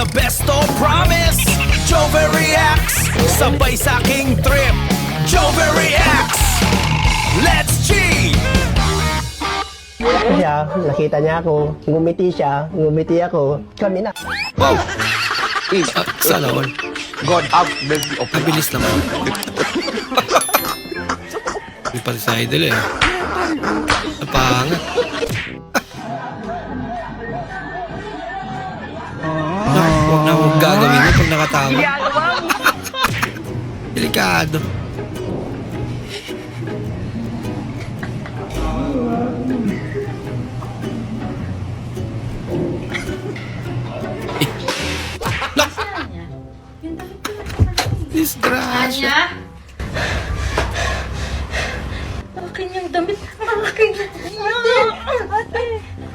the best, oh promise. Jover reacts, sabay sa aking trip. Jover reacts, let's G! Siya, nakita niya ako, ngumiti siya, ngumiti ako, kami na. Wow! Sana all. God have mercy of Ang bilis naman. Yung pati sa idol eh. Napangat. Huwag na huwag gagawin mo pag nakatawa. Delikado. Disgrasya. Anya? Akin yung damit. Akin yung ate.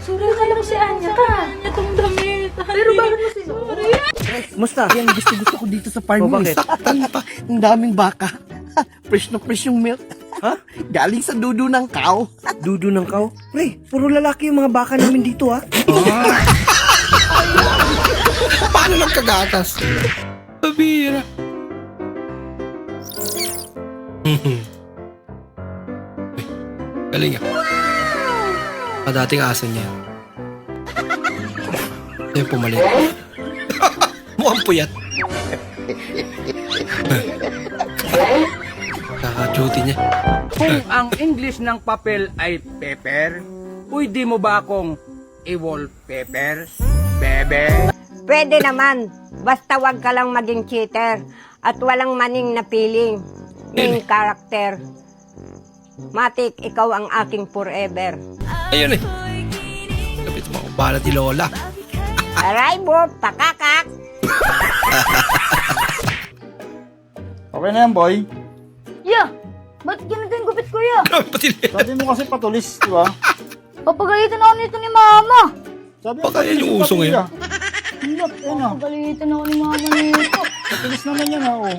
Sorry, akala ko si Anya ka. Anya tong damit. Pero bakit mo sinuri? Musta? Yan gusto ko dito sa farm mo. Saktan pa. Ang daming baka. Fresh na fresh yung milk. Ha? Galing sa dudu ng cow. Dudu ng cow? Pre, puro lalaki yung mga baka namin dito ha. Paano nagkagatas? Pabira. Galing ah. Padating aso niya. Ay, pumalit. Mukhang puyat. Kaka-duty niya. Kung ang English ng papel ay paper, pwede mo ba akong i-wallpaper? Bebe? Pwede naman, basta wag ka lang maging cheater at walang maning na feeling. Main character. Matik, ikaw ang aking forever. Ayun eh. Kapit mo akong balat ni Lola. Aray mo, pakakak! Okay na yan, boy. Yeah! Ba't ganito yung gupit ko, ya? Pati Sabi mo kasi patulis, di ba? Papagalitan ako nito ni Mama. Sabi Baka yan yung uso ngayon. Hindi, ayun na. Papagalitan ako ni Mama nito. Patulis naman yan, ha, oh.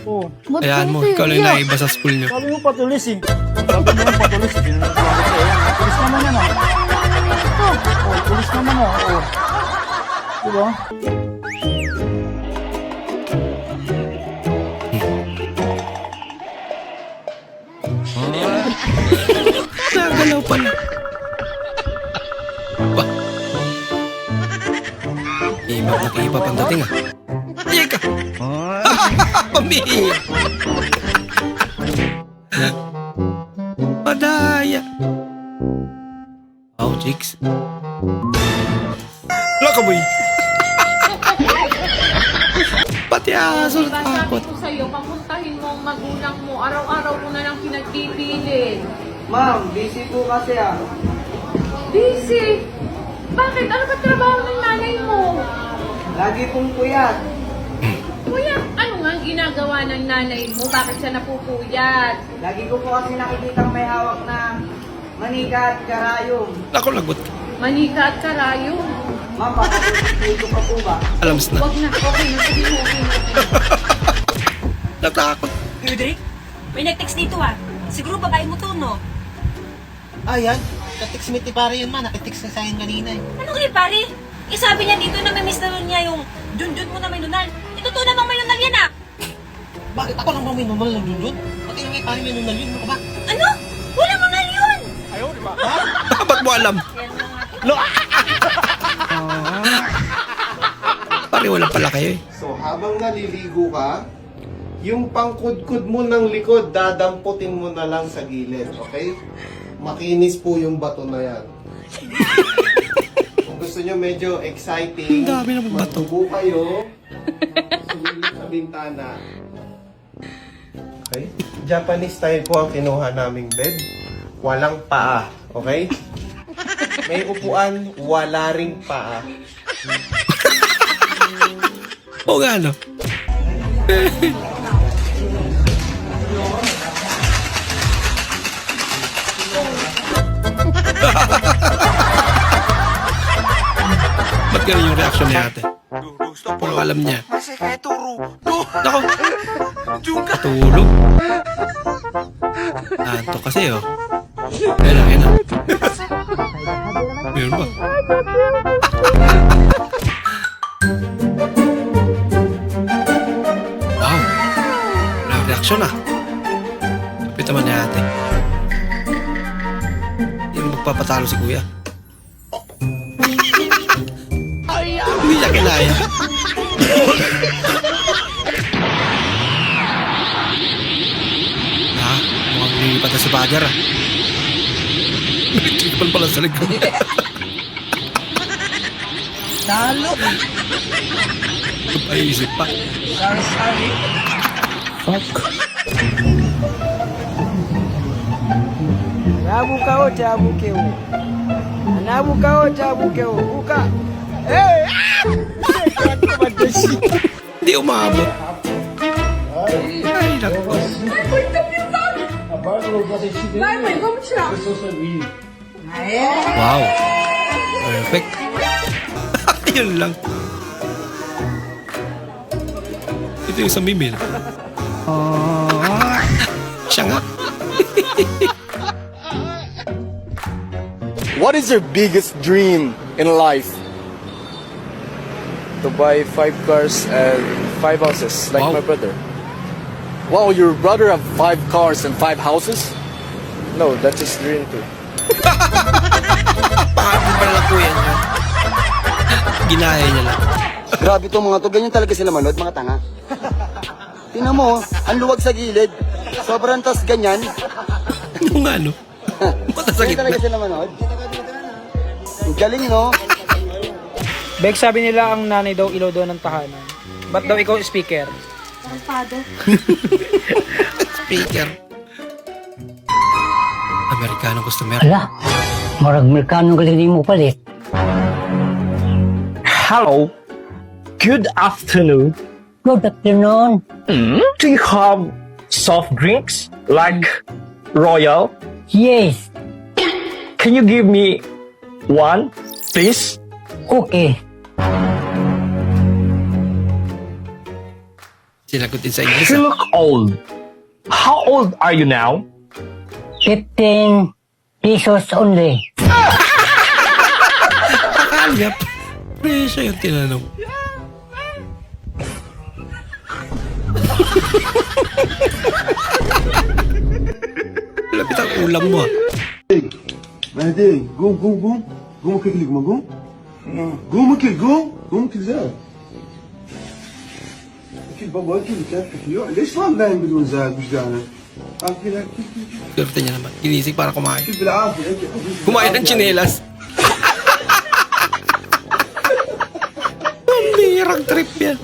Oh. Ba't Ayan mo, ganito ikaw lang ya? yung naiba sa school nyo. Sabi mo patulis, eh. Sabi mo yung patulis, eh. Patulis naman yan, ha. Oh, patulis naman, ha, oh. Di ba? Nagalaw pala. Ba? Iba pang dating ah. Ayan ka! Pamihir! Padaya! Oh, chicks. Wala ka, boy! Pati aso Diba natakot. sabi ko sa'yo, papuntahin mo ang magulang mo. Araw-araw ko na lang pinagpipilin. Ma'am, busy po kasi ah. Busy! Bakit? Ano ba trabaho ng nanay mo? Lagi pong puyat. Kuya, ano nga ang ginagawa ng nanay mo? Bakit siya napupuyat? Lagi ko po kasi nakikita may hawak na manika at karayom. Ako lagot ka. Manika at karayo. Ma'am, baka po pa po ba? Alams na. Wag na. Okay na. Sige mo. Okay na. Natakot. Roderick, may nag-text dito ah. Siguro babae mo to, no? Ayan, ka-text ni pare yun man. Nakitext na sa akin kanina eh. Ano kayo, pare? Eh, sabi niya dito na may miss na nun niya yung dun-dun mo na may nunal. Ito to namang may nunal yan ah. Bakit ako lang ba may nunal ng dun? Pati nang pare may nunal yun, ano ka ba? Ano? Walang nunal yun! Ba't mo alam? Pare, wala pala kayo eh. So, habang naliligo ka, yung pangkudkod mo ng likod, dadamputin mo na lang sa gilid, okay? Makinis po yung bato na yan. Kung gusto nyo medyo exciting, Ang dami naman bato. magtubo kayo, sumilip sa bintana. Okay? Japanese style po ang kinuha naming bed. Walang paa, okay? May upuan, wala ring paa. Oo nga, no? Ba't ganun yung reaction ni ate? Puro alam niya. Nako! Tulog. Anto kasi, oh. Ayun lang, ayun lang. Meron ba? seryoso na. Kapit naman ni ate. Hindi na magpapatalo si kuya. Hindi niya kinaya. Mukhang lilipat na si Bagger ah. Nagtripal pala sa likod. Talo. Paisip pa. Sorry. Jabu kao jabu keu. Anabu kao jabu keu. Buka. Hindi umabot. Ay, naku. Wow. Perfect. Yun lang. Ito yung sa Mimil. Siya nga. What is your biggest dream in life? To buy 5 cars and 5 houses, like Wow. my brother. Wow, your brother have 5 cars and 5 houses? No, that's his dream too. Pangatlo pala lang kuya niya. Ginaya niya lang. Grabe to mga to, ganyan talaga sila manood, mga tanga. Tingnan mo, ang luwag sa gilid. Sobrang tas ganyan. Ano nga no? Mata sa Ganyan talaga gitna. sila manood. Ang galing, no? Bek, sabi nila ang nanay daw ilaw doon ng tahanan. Ba't daw ikaw speaker? Speaker. Amerikanong customer. Ala, marag Amerikano galing mo palit. Hello. Good afternoon. Good afternoon. Do you have soft drinks like Royal? Yes, Can you give me one, please? okay. Sinagot din sa English. You look old. How old are you now? 15 pesos only. Akalap. Presyo yung tinanong. Lapit ang ulam mo ah. Mahdi, قوم قوم قوم قوم كل لقمة قوم قوم اكل قوم اكل زاد اكل بابا اكل كافك اليوم ليش ما نايم بدون زاد وجدانك؟ اكل اكل Swerte niya naman. Ginising para kumain. اكل بالعافية اكل Kumain ng tsinelas. Ang birang trip yan.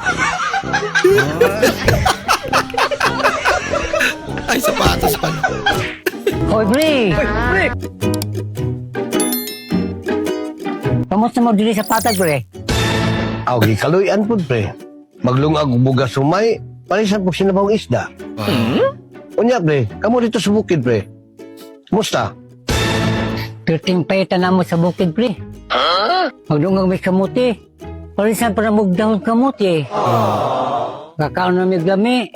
Ay, sapatos pa. Hoy, Bre! Kamusta mo dili sa patag, Bre? Aw, gikaluyan po, pre. Maglungag bugas sumay, palisan po sinabang isda. Unya, pre, kamo dito sa bukid, pre. Musta? Perting paitan na mo sa bukid, Bre. Maglungag may kamuti. Palisan para mugdahon kamuti. Kakaon na may gami.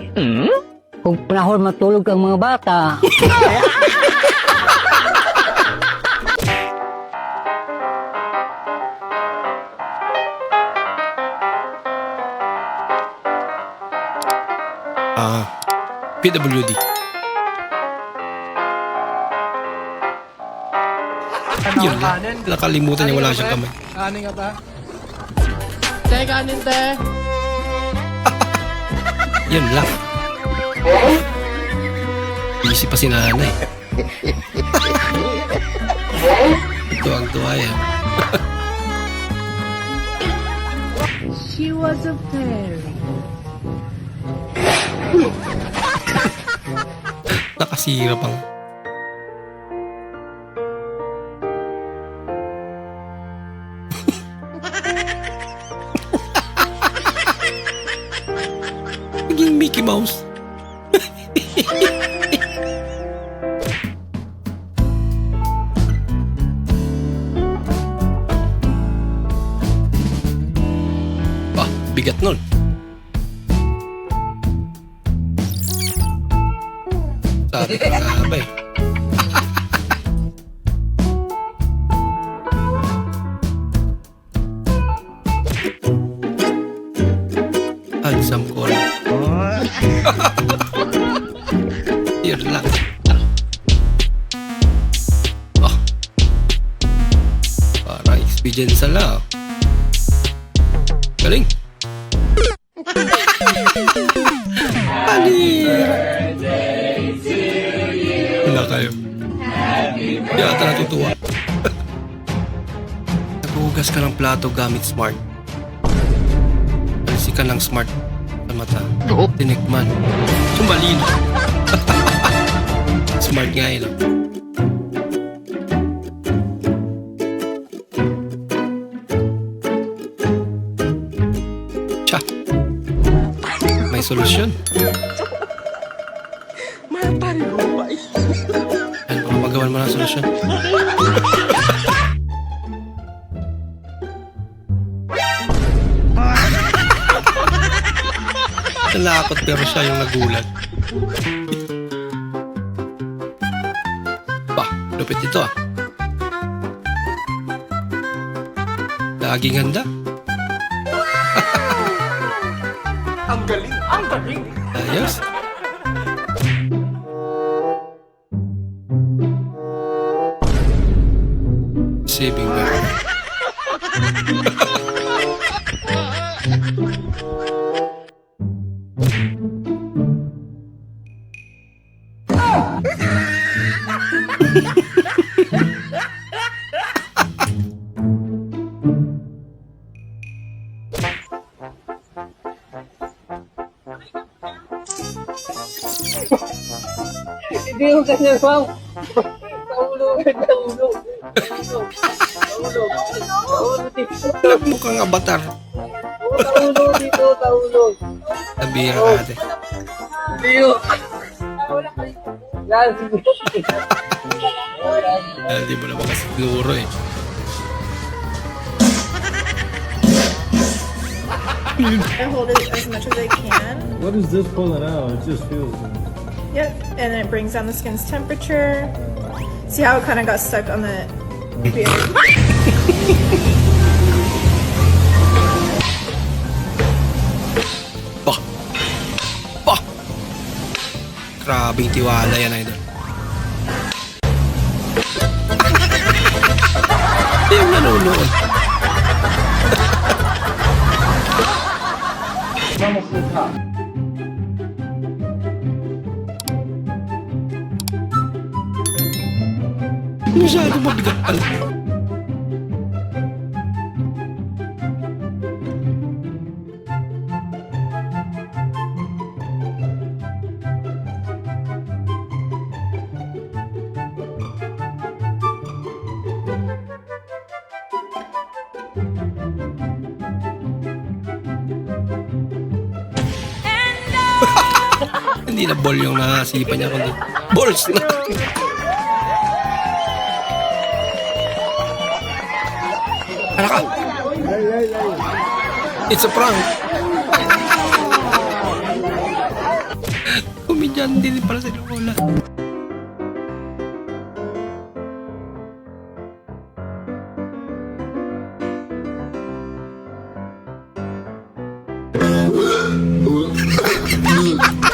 Kung panahon matulog ang mga bata. PWD. Yun lang. Nakalimutan niya wala siyang kamay. Kanin nga ba? Te, kanin te. Yun lang. Busy pa si nanay. Tuwang-tuwa yan. She was a fairy. Nakasira pang. Naging Mickey Mouse. Bigat nun. Sabi ka nga ba eh. Handsome call. Beer lang. Oh. Parang experience lang. Galing. Wala kayo. Di ata natutuwa. Naghuhugas ka ng plato gamit smart. Alisi ka ng smart sa mata. Tinikman. Sumbalin. Smart nga yun. Tsa. May solusyon. Ano baka magawan mo ng solusyon? Nalakot pero siya yung nagulat. Bah, lupit ito ah. Laging handa. Ang galing! Ang galing! Ayos. Saving method. Hindi yung kanyang pang. Kahulugan, kahulog. Kahulog. Kahulog dito. Mukhang avatar. Kahulog dito, kahulog. Nabira ate. Diyo. Yan, sige. Hindi mo naman kasi siguro eh. I hold it as much as I can. What is this pulling out? It just feels good. Yep, and then it brings down the skin's temperature. See how it kind of got stuck on the beard? Bah! Bah! Grabing tiwala yan, idol. Yung nanonood. Masyado mabigat pala. Hindi na ball yung nakasipa niya, kundi balls na. Ano ka? It's a prank. Kumidyan din pala sa Lola.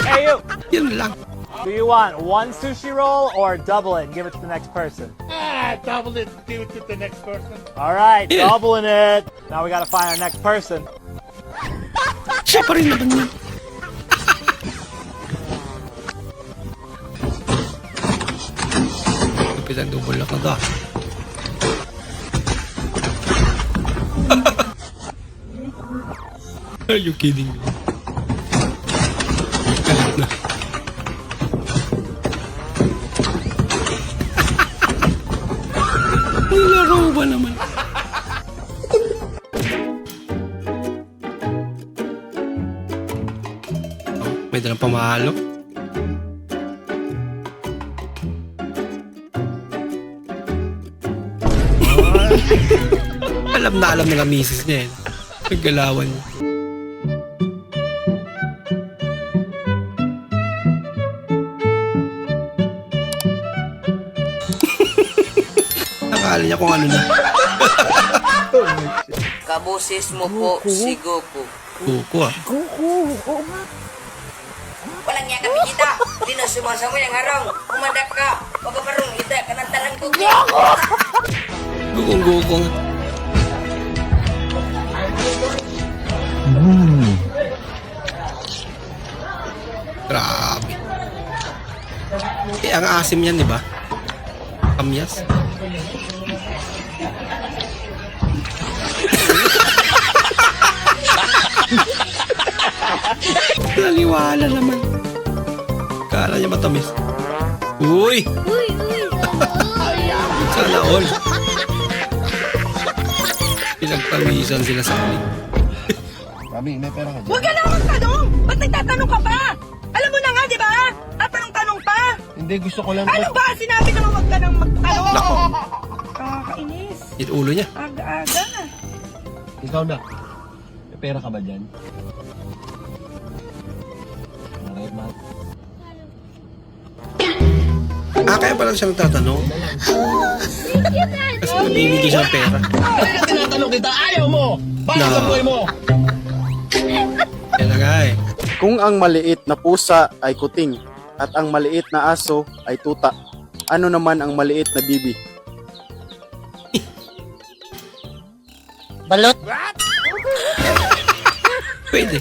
Hey you! Yan lang. Do you want one sushi roll or double it and give it to the next person? Double it, give it to the next person. Alright, doubling it. Now we gotta find our next person. Siya pa rin naman yun. Kapitan double lock na to. Are you kidding me? Galit na. Nilaro ba naman? Oh, may dalang pamahalo. Alam na alam nila misis niya eh. Naggalawan niya. Akala niya kung ano na. Kabusis mo po si Goku. Goku ah. Walang niya kami kita. Dino sumasama yang harong. Kumandak ka. Pagkaparong ita kanantanan ko. Gugong-gugong. Grabe. Ang asim yan, di ba? Kamyas. Naliwala naman. Kala niya matamis. Uy! Sana all. Pinagpawisan sila sa amin. Mami, may pera ka dyan. Huwag ka na magtanong! Ba't nagtatanong ka pa? Alam mo na nga, di ba? Tatanong-tanong pa! Hindi, gusto ko lang... Ano ba? Sinabi na huwag ka nang magtanong! Nako. Kakainis. Yung ulo niya. Aga-aga. Ikaw na. May pera ka ba dyan? Alright, mahal. Kaya pala siya nagtatanong. Kasi nabibigay siya ng pera. Kaya tinatanong kita, ayaw mo! Bakit sa buhay mo? Yan na nga eh. Kung ang maliit na pusa ay kuting at ang maliit na aso ay tuta, ano naman ang maliit na bibi? Balot! Pwede.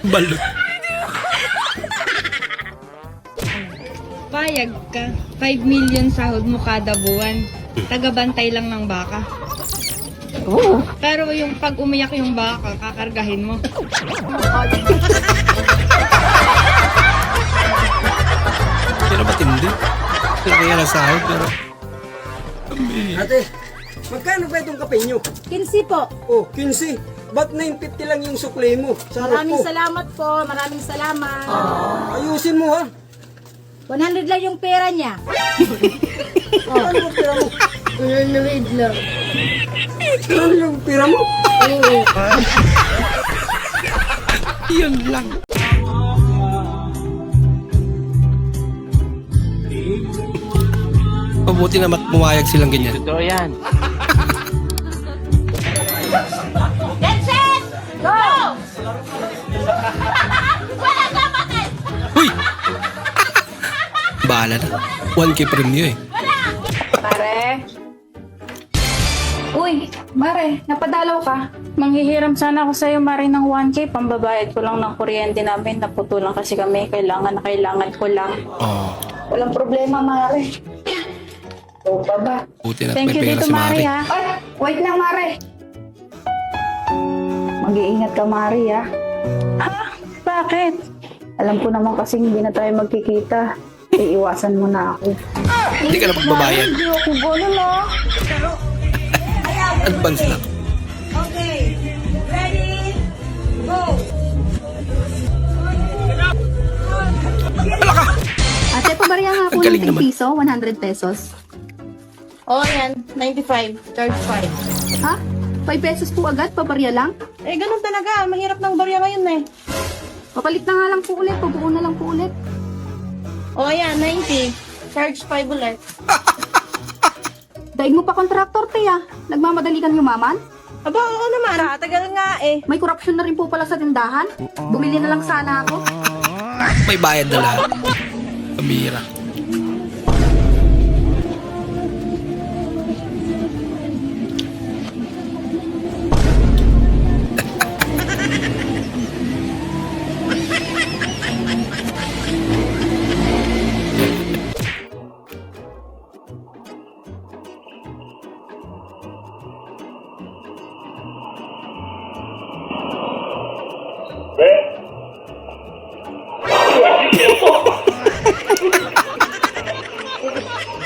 Balot. Payag ka. 5 million sahod mo kada buwan. Tagabantay lang ng baka. Pero yung pag umiyak yung baka, kakargahin mo. Pero matindi. Kaya na sahod pero... Ate, magkano ba itong kape nyo? 15 po. Oh, 15. Ba't 950 lang yung sukli mo? Sarap po. salamat po. Maraming salamat. Ayusin mo ha. 100 lang yung pera niya. Ano yung pera mo? 100 lang. Ano yung pera mo? Yun lang. Mabuti na pumayag silang ganyan. Totoo yan. That's it! Go! Wala ka bakit? Uy! Bahala na. 1K premyo eh. Mare. Uy, Mare, napadalaw ka. Manghihiram sana ako sa'yo, Mare, ng 1K. Pambabayad ko lang ng kuryente namin. Naputulan kasi kami. Kailangan ko lang. Oh. Walang problema, Mare. O, baba. Buti na Thank may you pera dito, si Mare, Mari. ha? Ay, wait lang, Mare. Mag-iingat ka, Mare, ha? Ha? Bakit? Alam ko naman kasing hindi na tayo magkikita. Iiwasan mo na ako. Hindi ka na pagbabayad. Hindi ako gano'n, ha? Advance lang. Okay. Ready? Go! Wala ka! Ate, pabariya nga po Ang galing ng naman. piso, 100 pesos. Oh, yan. 95. Charge 5. Ha? 5 pesos po agad, pabariya lang? Eh, ganun talaga. Mahirap ng barya ngayon eh. Papalit na nga lang po ulit, pabuo na lang po ulit. Oh, yan. 90. Charge 5 ulit. Daig mo pa kontraktor, te, ah. Nagmamadali kang yumaman? Aba, oo naman. Tagal nga eh. May korupsyon na rin po pala sa tindahan. Bumili na lang sana ako. May bayad na lahat. Pamira.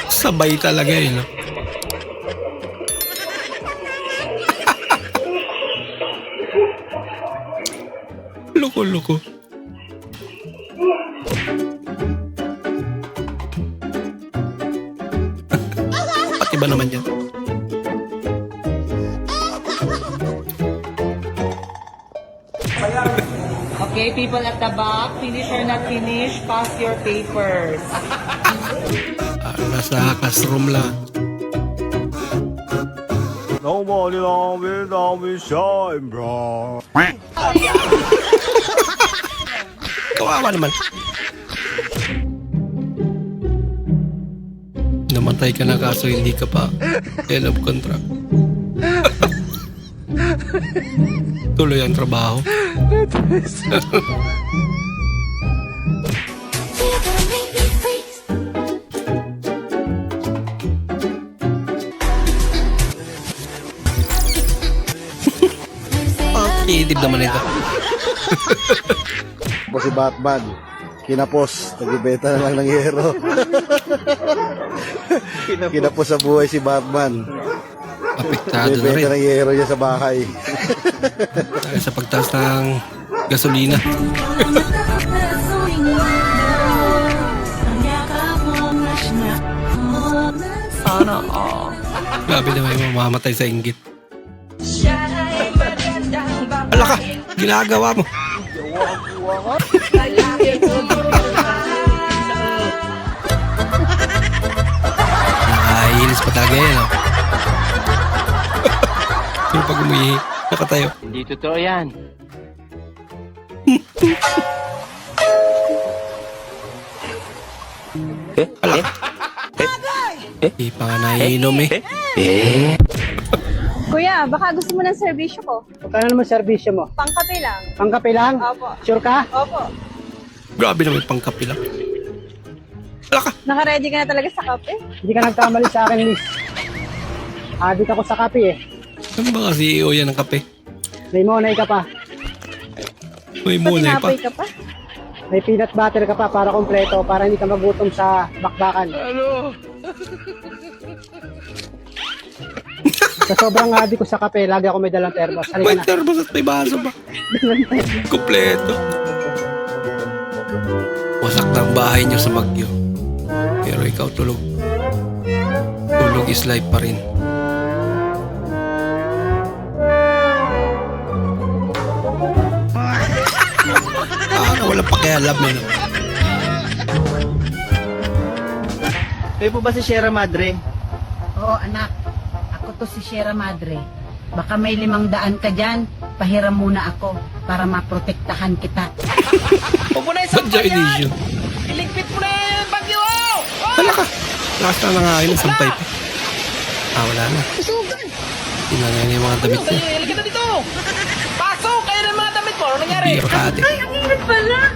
Sabay talaga eh, no? Loko-loko. Pati ba naman yan? Okay, people at the back, finish or not finish, pass your papers. Nasa classroom lang. Nobody love me shine, bro. Kawawa naman. Namatay ka na kaso hindi ka pa end of contract. Tuloy ang trabaho. Kitib naman ito. Po si Batman. Kinapos, nagbibenta na lang ng hero. Kinapos sa buhay si Batman. Apektado na rin. Nagbibenta ng hero niya sa bahay. Dahil sa pagtaas ng gasolina. Sana all. Grabe na may mamamatay sa inggit. Ala ka! Ginagawa mo! Nakainis pa talaga yan, oh. Pero pag umihi, nakatayo. Hindi totoo yan. Ala ka! Di pa nga naiinom eh. Kuya, baka gusto mo ng serbisyo ko. Magkano naman serbisyo mo? Pangkape lang. Pangkape lang? Opo. Sure ka? Opo. Grabe na may pangkapi lang. Ala ka! Naka-ready ka na talaga sa kape? Hindi ka nagkamali sa akin, Miss. Adik ako sa kape eh. Ano ba ka CEO yan ng kape? May monay ka pa. May monay pa. Tinapay ka pa? May peanut butter ka pa para kompleto, para hindi ka magutom sa bakbakan. Ano? Sa sobrang adik ko sa kape, lagi ako may dalang termos. Halika May na. termos at may baso ba? Kompleto. Wasak na ang bahay niyo sa Baguio. Pero ikaw tulog. Tulog is life pa rin. Walang pakialam eh. Kayo po ba si Sierra Madre? Oo, anak. Ako to si Sierra Madre. Baka may 500 ka dyan. Pahiram muna ako para maprotektahan kita. Huwag mo na isang Sadya edition. Iligpit mo na yung bagyo! Wala ka. Last na nangain ng sampay pa. Wala na. Susugan! Tinanay na yung mga damit niya. Halika na dito! Pasok! Kayo na yung mga damit mo! Ano nangyari? Biro ka ate. Ay, ang init pala!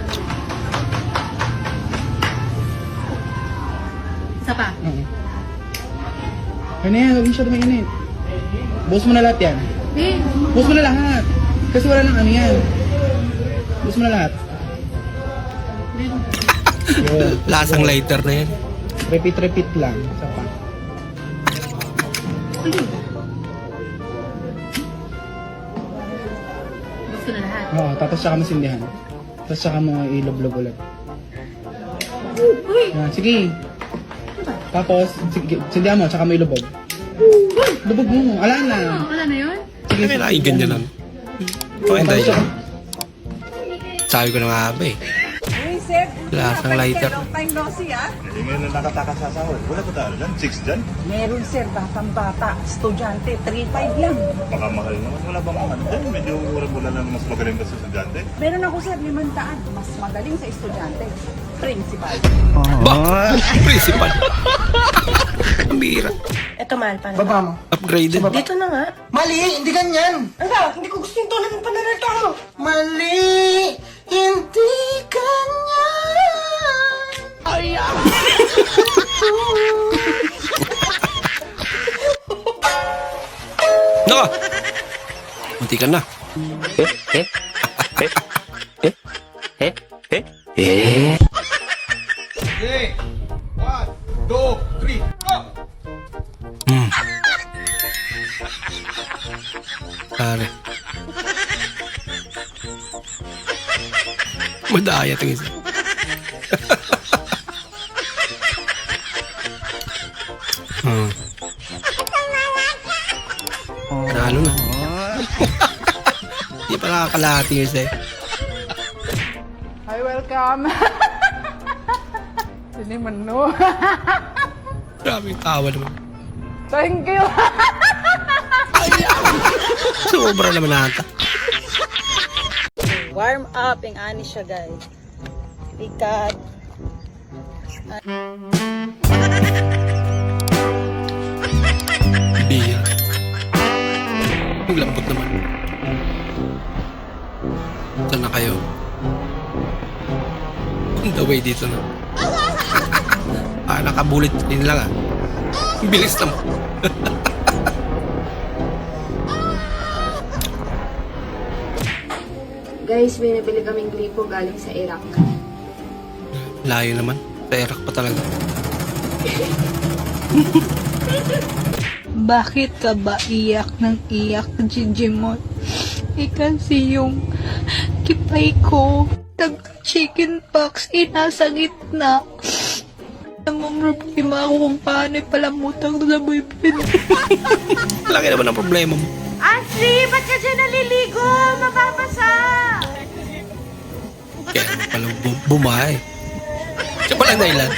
Isa pa. Ano yan? Huwag masyado mainit. Buhos mo na lahat yan. Buhos mo na lahat. Kasi wala nang ano yan. Buhos mo na lahat. Lasang lighter na yan. Repeat lang. Isa pa. Gusto na lahat. Oo, tapos saka masindihan. Tapos saka mo iloblog ulit. Sige. Tapos, sige, sindihan mo, tsaka mo ilubog. Lubog mo. Ala na. Wala na yun? Sige, ay ganyan lang. Okay, tayo dyan. Sabi ko na nga ba eh. Lasang lighter. Hindi ngayon na nakatakas sa sahod. Wala ba tayo lang? 6 dyan? Meron sir, batang bata. Estudyante, 3-5 lang. Baka mahal naman. Wala bang ano dyan? Medyo mura-mura lang mas magaling ka sa estudyante. Meron ako sir, 500. Mas magaling sa estudyante. Principal. Ba? Principal. Ang bira. Eto, mahal pa na. Baba mo. Upgraded. Dito na nga. Mali! Hindi ganyan! Ano? Hindi ko gusto yung tulad ng pananalita mo. Mali! Hindi ganyan! Ay, Naka! Munti ka na. Okay. 1, 2, 3, go! Pare. Madaya itong isa. Nalo na. Hindi pa nakakalahati yung isa eh. Hi, welcome. Hindi man no. Grabe yung tawa naman. Thank you. Sobra naman nata. Warm up, ang ani siya guys. Ikat. Bihira. Ang lambot naman. Saan na kayo? On the way dito na. Nakabulit din lang ah. Ang bilis naman. Guys, may nabili kaming gripo galing sa Iraq. Layo naman. Sa Iraq pa talaga. Bakit ka ba iyak ng iyak, Jijimon? Kasi yung kipay ko, nag-chicken pox, nasa gitna. Problema ako kung paano palamutang to sa boyfriend. Laki naman ang problema mo. Ashley, ba't ka dyan naliligo? Mababasa! Kaya naman palang bumahay. Siya palang dahilan.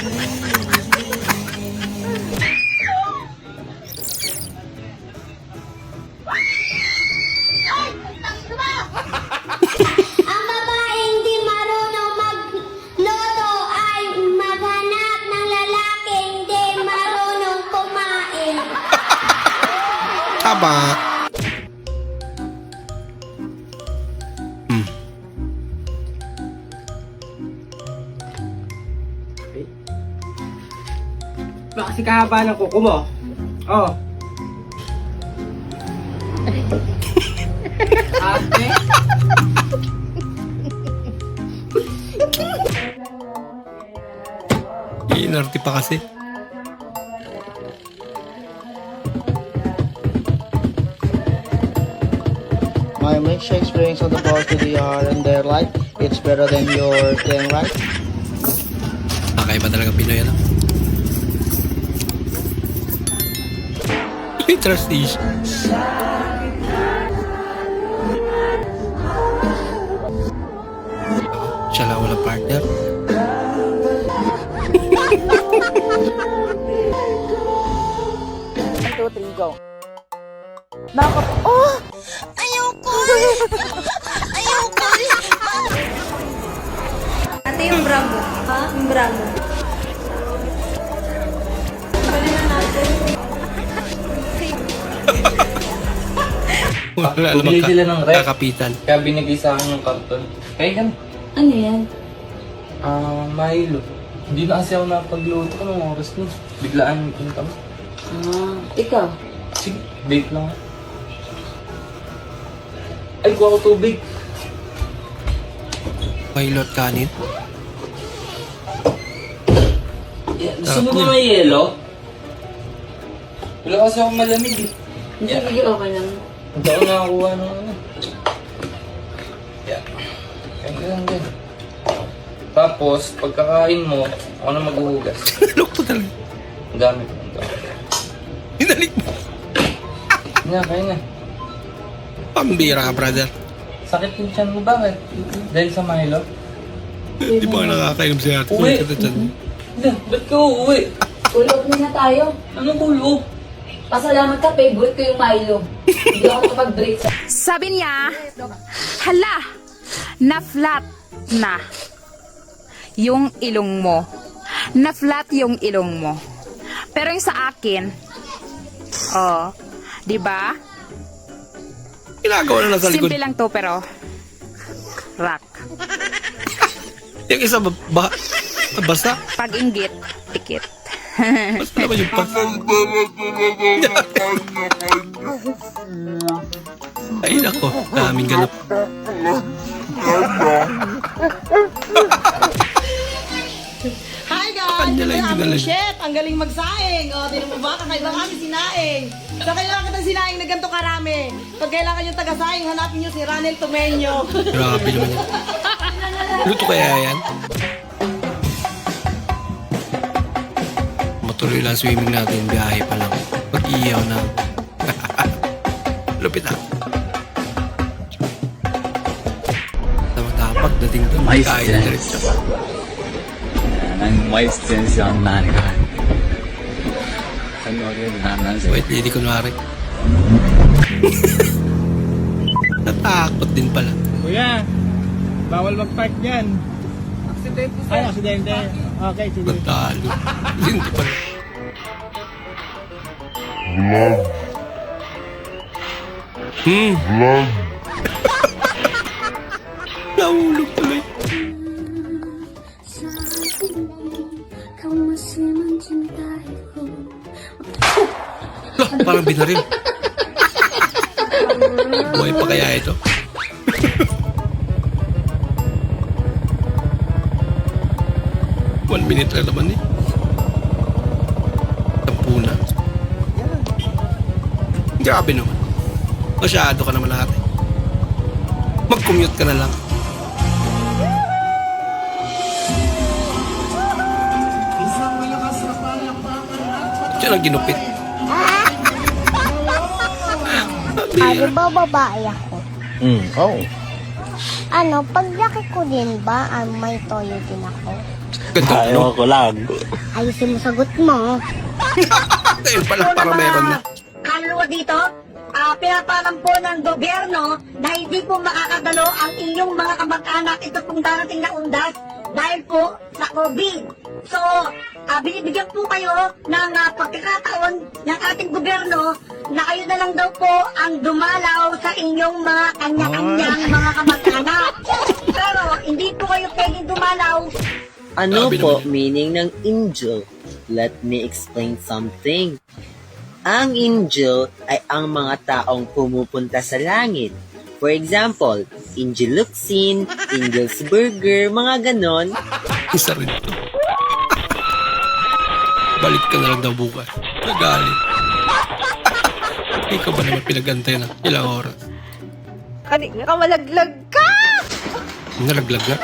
Ang babaeng di marunong magluto ay maghanap ng lalaking di marunong kumain. Tama. Ba kasi kahaba ng kuko mo? Oh. Ate? Inarte pa kasi. My milkshake springs on the bar to the and their light. It's better than your thing, right? Nakaiba talaga Pinoy, ano? Trusties. Siya lang wala partner. Two, three, go. Nakap... Oh! Ayoko! Ayoko! Ate, yung Bravo. Ha? Yung Bravo. Pwede na natin. Wala naman Bumili sila ng rep. kakapitan. Kaya binigay sa akin yung karton. Kaya yan. Ano yan? Milo. Hindi na kasi ako napagluto ko ng oras nun. Biglaan yung punta mo. Ikaw? Sige, bake lang. Ay, kuha ko tubig. Pilot kanin. Gusto mo ba may yelo? Wala kasi ako malamig eh. Hindi, okay lang. Hindi ako nakakuha ng ano. Yeah. Kaya lang din. Tapos, pagkakain mo, ako na maghuhugas. Loko talaga. Ang gamit mo. Hinalik mo. Kaya na. Pambira ka, brother. Sakit yung tiyan mo, bakit? Dahil sa Milo? Di ba nakakainom si ate? Uwi. Sakit na tiyan mo. Ba't ka uuwi? Ulog na tayo. Anong kulog? Pasalamat ka, favorite ko yung Milo. Hindi ako kapag-break sa... Sabi niya, hala, na-flat na yung ilong mo. Na-flat yung ilong mo. Pero yung sa akin, oh, di ba? Ginagawa na lang sa likod. Simple lang to pero rock. Yung isa basta? Pag inggit, tikit. Basta naman yung pag... Ay nako, daming ganap. Hi guys! Ito yung aming chef. Ang galing magsaing. O, tinan mo ba? Kakaibang aming sinaing. So, kailangan kita sinaing na ganito karami. Pag kailangan yung taga-saing, hanapin nyo si Ranel Tumenyo. Grabe naman yan. Luto kaya yan? Matuloy lang swimming natin. Biyahe pa lang. Pag-iyaw na. Lupit ah. Pagdating doon, kain na diretso. マイステンション何か Wait, hindi kunwari. Natakot din pala. Kuya, bawal mag-park dyan. Ay, aksidente. Okay, sige. Magtalo. Hindi pala. Vlog. Nahulog tuloy. Parang binaril. Buhay pa kaya ito? One minute lang naman eh. Tampu na. Grabe naman. Masyado ka naman ate. Mag-commute ka na lang. Diyan ang ginupit. Ano ba babae ako? Oh. Ano, paglaki ko din ba, may toyo din ako? Ayaw ko lang. Ayusin mo sagot mo. Ayun pala, para meron na. Kaluluwa dito, pinaparam po ng gobyerno na hindi po makakadalo ang inyong mga kamag-anak ito pong darating na undas dahil po sa COVID. So, binibigyan po kayo ng pagkakataon ng ating gobyerno na kayo na lang daw po ang dumalaw sa inyong mga kanya-kanyang mga kamag-anak. Pero hindi po kayo pwedeng dumalaw. Ano po meaning ng angel? Let me explain something. Ang angel ay ang mga taong pumupunta sa langit. For example, Angel Luxin, Angel's Burger, mga ganon. Isa rin ito. Balik ka na lang daw bukas. Nagalit. Ikaw ba naman pinagantay na ilang oras? Kanina ka malaglag ka! Nalaglag nga.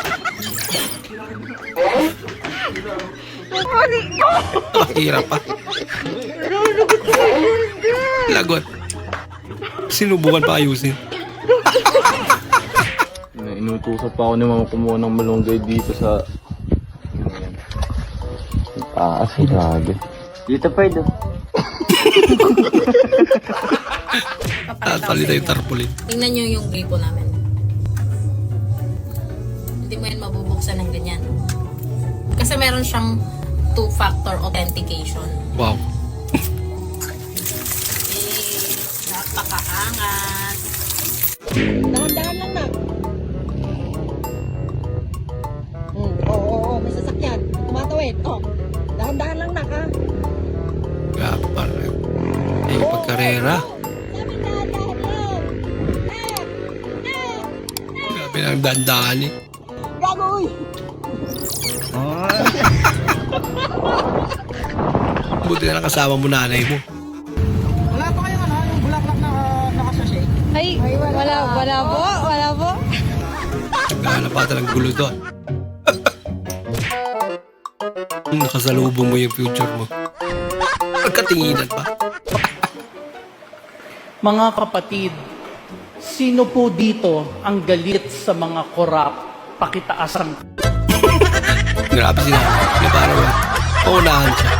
Nakahirap pa. Lagot. Sinubukan pa ayusin. Inutusan pa ako ni mama kumuha ng malunggay dito sa... taas, grabe. Dito pa ito. Tatalita yung tarpaulin. Tingnan nyo yung gripo namin. Hindi mo yan mabubuksan ng ganyan. Kasi meron siyang two-factor authentication. Wow. Napakaangat. Dahan-dahan lang na. Oo, may sasakyan. Tumatawid. Dahan-dahan lang na ka. Gapar. Ay, pagkarera. Grabe na ang dandaan eh. Gagoy! Buti na lang kasama mo nanay mo. Wala pa kayong yung bulaklak na nakasashay? Ay, wala po. Naghahanap ata ng gulo doon. Nakasalubong mo yung future mo. Pagkatinginan pa. Mga kapatid, sino po dito ang galit sa mga korap? Pakitaas ang... Grabe sila. Parang paunahan siya.